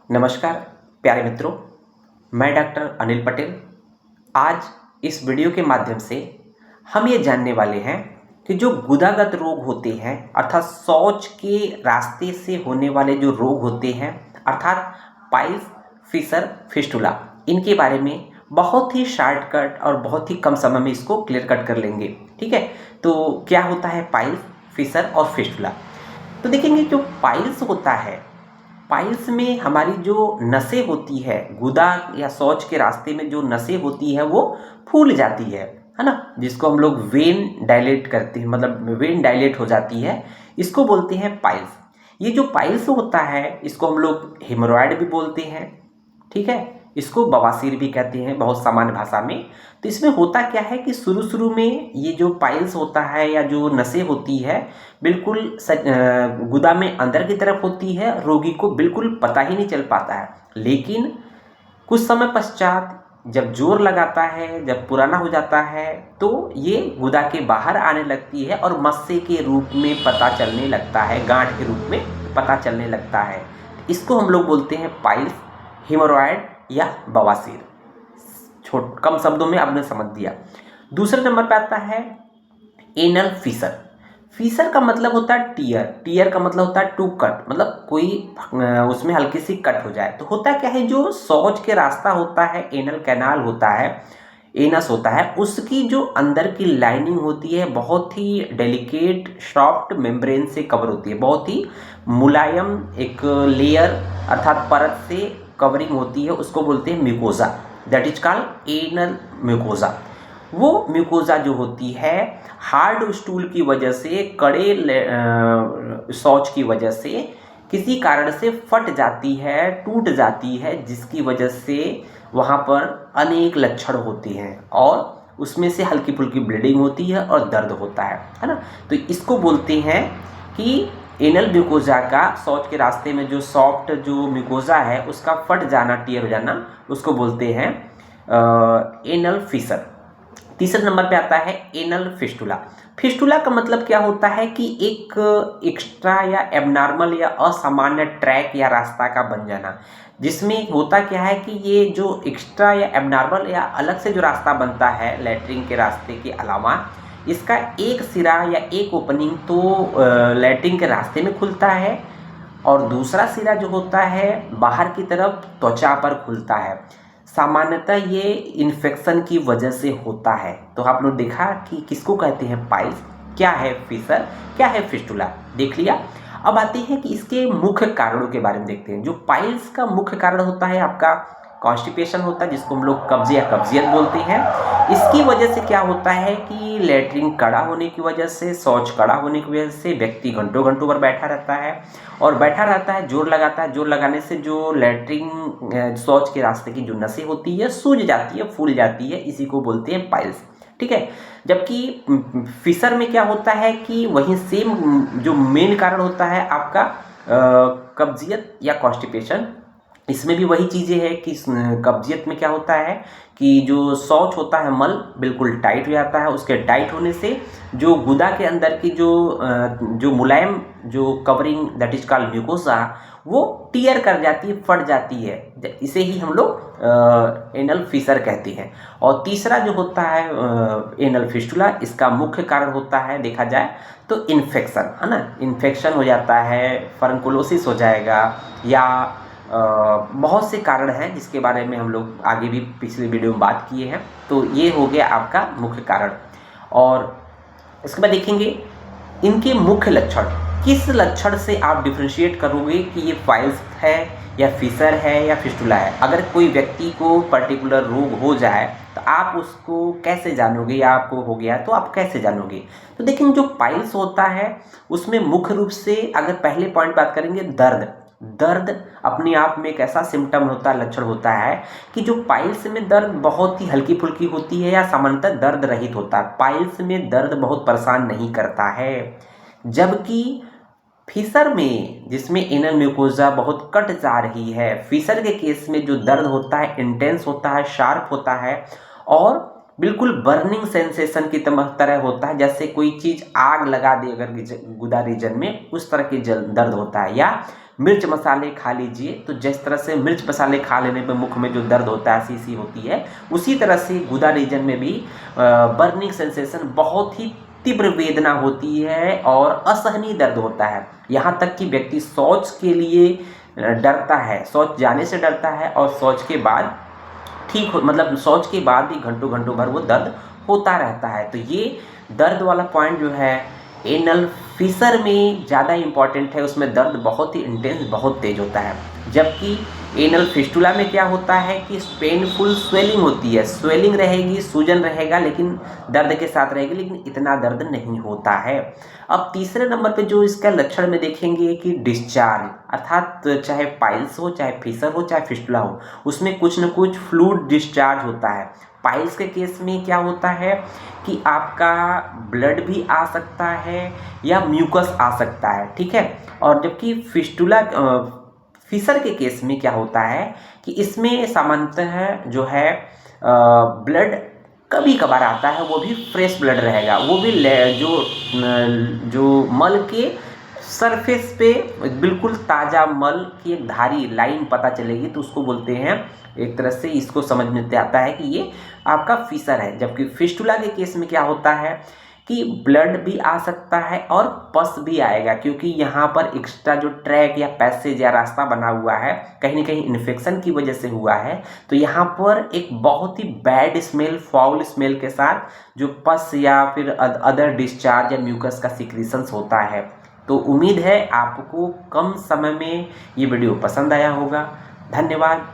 नमस्कार प्यारे मित्रों, मैं डॉक्टर अनिल पटेल। आज इस वीडियो के माध्यम से हम ये जानने वाले हैं कि जो गुदागत रोग होते हैं अर्थात शौच के रास्ते से होने वाले जो रोग होते हैं अर्थात पाइल्स, फिशर, फिस्टुला, इनके बारे में बहुत ही शॉर्टकट और बहुत ही कम समय में इसको क्लियर कट कर लेंगे। ठीक है, तो क्या होता है पाइल्स, फिशर और फिस्टुला? तो देखेंगे जो पाइल्स होता है, पाइल्स में हमारी जो नसें होती है, गुदा या शौच के रास्ते में जो नसें होती है वो फूल जाती है ना, जिसको हम लोग वेन डायलेट करते हैं, मतलब वेन डायलेट हो जाती है, इसको बोलते हैं पाइल्स। ये जो पाइल्स होता है इसको हम लोग हेमोरॉयड भी बोलते हैं। ठीक है, इसको बवासीर भी कहते हैं बहुत सामान्य भाषा में। तो इसमें होता क्या है कि शुरू शुरू में ये जो पाइल्स होता है या जो नसें होती है बिल्कुल गुदा में अंदर की तरफ होती है, रोगी को बिल्कुल पता ही नहीं चल पाता है। लेकिन कुछ समय पश्चात जब जोर लगाता है, जब पुराना हो जाता है, तो ये गुदा के बाहर आने लगती है और मस्से के रूप में पता चलने लगता है, गांठ के रूप में पता चलने लगता है। इसको हम लोग बोलते हैं पाइल्स, हेमोरॉयड या बवासीर। कम शब्दों में आपने समझ दिया। दूसरे नंबर पे आता है एनल फिशर। फिशर का मतलब होता है टीयर, टीयर का मतलब होता है टू कट, मतलब कोई उसमें हल्की सी कट हो जाए। तो होता क्या है, जो शौच के रास्ता होता है, एनल कैनाल होता है, एनस होता है, उसकी जो अंदर की लाइनिंग होती है बहुत ही डेलिकेट सॉफ्ट मेम्ब्रेन से कवर होती है, बहुत ही मुलायम एक लेयर अर्थात परत से कवरिंग होती है, उसको बोलते हैं mucosa, that is called anal mucosa. वो म्यूकोजा जो होती है हार्ड स्टूल की वजह से, कड़े शौच की वजह से किसी कारण से फट जाती है, टूट जाती है, जिसकी वजह से वहाँ पर अनेक लक्षण होते हैं और उसमें से हल्की फुल्की ब्लीडिंग होती है और दर्द होता है ना। तो इसको बोलते हैं कि एनल म्यूकोजा का, शौच के रास्ते में जो सॉफ्ट जो म्यूकोजा है उसका फट जाना, टियर हो जाना, उसको बोलते हैं एनल फिशर। तीसरे नंबर पे आता है एनल फिस्टुला। फिस्टुला का मतलब क्या होता है कि एक एक्स्ट्रा या एबनॉर्मल या असामान्य ट्रैक या रास्ता का बन जाना, जिसमें होता क्या है कि ये जो एक्स्ट्रा या एबनॉर्मल या अलग से जो रास्ता बनता है लैट्रिन के रास्ते के अलावा, इसका एक सिरा या एक ओपनिंग तो लैट्रिन के रास्ते में खुलता है और दूसरा सिरा जो होता है बाहर की तरफ त्वचा पर खुलता है। सामान्यतः ये इन्फेक्शन की वजह से होता है। तो आप लोग देखा कि किसको कहते हैं पाइल्स, क्या है फिशर, क्या है फिस्टुला, देख लिया। अब आते हैं कि इसके मुख्य कारणों के बारे में देखते हैं। जो पाइल्स का मुख्य कारण होता है आपका कॉन्स्टिपेशन होता है, जिसको हम लोग कब्ज या कब्जियत बोलते हैं। इसकी वजह से क्या होता है कि लैट्रिन कड़ा होने की वजह से, शौच कड़ा होने की वजह से व्यक्ति घंटों घंटों पर बैठा रहता है और बैठा रहता है, जोर लगाता है, जोर लगाने से जो लैट्रिन शौच के रास्ते की जो नसें होती है सूज जाती है, फूल जाती है, इसी को बोलते हैं पाइल्स। ठीक है, जबकि फिशर में क्या होता है कि वहीं सेम जो मेन कारण होता है आपका कब्जियत या कॉन्स्टिपेशन, इसमें भी वही चीज़ें हैं कि कब्जियत में क्या होता है कि जो शौच होता है मल बिल्कुल टाइट हो जाता है, उसके टाइट होने से जो गुदा के अंदर की जो मुलायम जो covering that is called mucosa, वो टियर कर जाती है, फट जाती है। इसे ही हम लोग एनल फिशर कहते हैं। और तीसरा जो होता है एनल फिस्टुला, इसका मुख्य कारण होता है देखा जाए तो इन्फेक्शन, है ना। इन्फेक्शन हो जाता है, फर्नकुलोसिस हो जाएगा, या बहुत से कारण हैं जिसके बारे में हम लोग आगे भी पिछले वीडियो में बात किए हैं। तो ये हो गया आपका मुख्य कारण। और इसके बाद देखेंगे इनके मुख्य लक्षण, किस लक्षण से आप डिफ्रेंशिएट करोगे कि ये पाइल्स है या फिशर है या फिस्टुला है। अगर कोई व्यक्ति को पर्टिकुलर रोग हो जाए तो आप उसको कैसे जानोगे, या आपको हो गया तो आप कैसे जानोगे। तो देखेंगे जो पाइल्स होता है उसमें मुख्य रूप से अगर पहले पॉइंट बात करेंगे, दर्द अपने आप में एक ऐसा सिम्टम होता है, लक्षण होता है कि जो पाइल्स में दर्द बहुत ही हल्की फुल्की होती है या सामान्यतः दर्द रहित होता है। पाइल्स में दर्द बहुत परेशान नहीं करता है, जबकि फिशर में जिसमें एनल म्यूकोजा बहुत कट जा रही है, फिशर के केस में जो दर्द होता है इंटेंस होता है, शार्प होता है और बिल्कुल बर्निंग सेंसेशन की तरह होता है, जैसे कोई चीज़ आग लगा दे अगर गुदा रीजन में, उस तरह की दर्द होता है। या मिर्च मसाले खा लीजिए। तो जिस तरह से मिर्च मसाले खा लेने पे मुख में जो दर्द होता है, सी होती है, उसी तरह से गुदा रीजन में भी बर्निंग सेंसेशन, बहुत ही तीव्र वेदना होती है और असहनीय दर्द होता है। यहाँ तक कि व्यक्ति शौच के लिए डरता है, शौच जाने से डरता है और शौच के बाद ठीक हो, मतलब शौच के बाद भी घंटों घंटों भर वो दर्द होता रहता है। तो ये दर्द वाला पॉइंट जो है एनल फिशर में ज़्यादा इम्पॉर्टेंट है, उसमें दर्द बहुत ही इंटेंस, बहुत तेज होता है। जबकि एनल फिस्टुला में क्या होता है कि पेनफुल स्वेलिंग होती है, स्वेलिंग रहेगी, सूजन रहेगा, लेकिन दर्द के साथ रहेगी, लेकिन इतना दर्द नहीं होता है। अब तीसरे नंबर पे जो इसका लक्षण में देखेंगे कि डिस्चार्ज, अर्थात चाहे पाइल्स हो, चाहे फिशर हो, चाहे फिस्टुला हो, उसमें कुछ न कुछ फ्लूइड डिस्चार्ज होता है। पाइल्स के केस में क्या होता है कि आपका ब्लड भी आ सकता है या म्यूकस आ सकता है, ठीक है। और जबकि फिस्टुला फिशर के केस में क्या होता है कि इसमें सामान्यतः जो है ब्लड कभी कभार आता है, वो भी फ्रेश ब्लड रहेगा, वो भी जो मल के सरफेस पे बिल्कुल ताज़ा मल की एक धारी लाइन पता चलेगी, तो उसको बोलते हैं, एक तरह से इसको समझ में आता है कि ये आपका फिशर है। जबकि फिस्टुला के केस में क्या होता है कि ब्लड भी आ सकता है और पस भी आएगा, क्योंकि यहाँ पर एक्स्ट्रा जो ट्रैक या पैसेज या रास्ता बना हुआ है, कहीं ना कहीं इन्फेक्शन की वजह से हुआ है, तो यहाँ पर एक बहुत ही बैड स्मेल, फाउल स्मेल के साथ जो पस या फिर अदर डिस्चार्ज या म्यूकस का सिक्रीशंस होता है। तो उम्मीद है आपको कम समय में ये वीडियो पसंद आया होगा। धन्यवाद।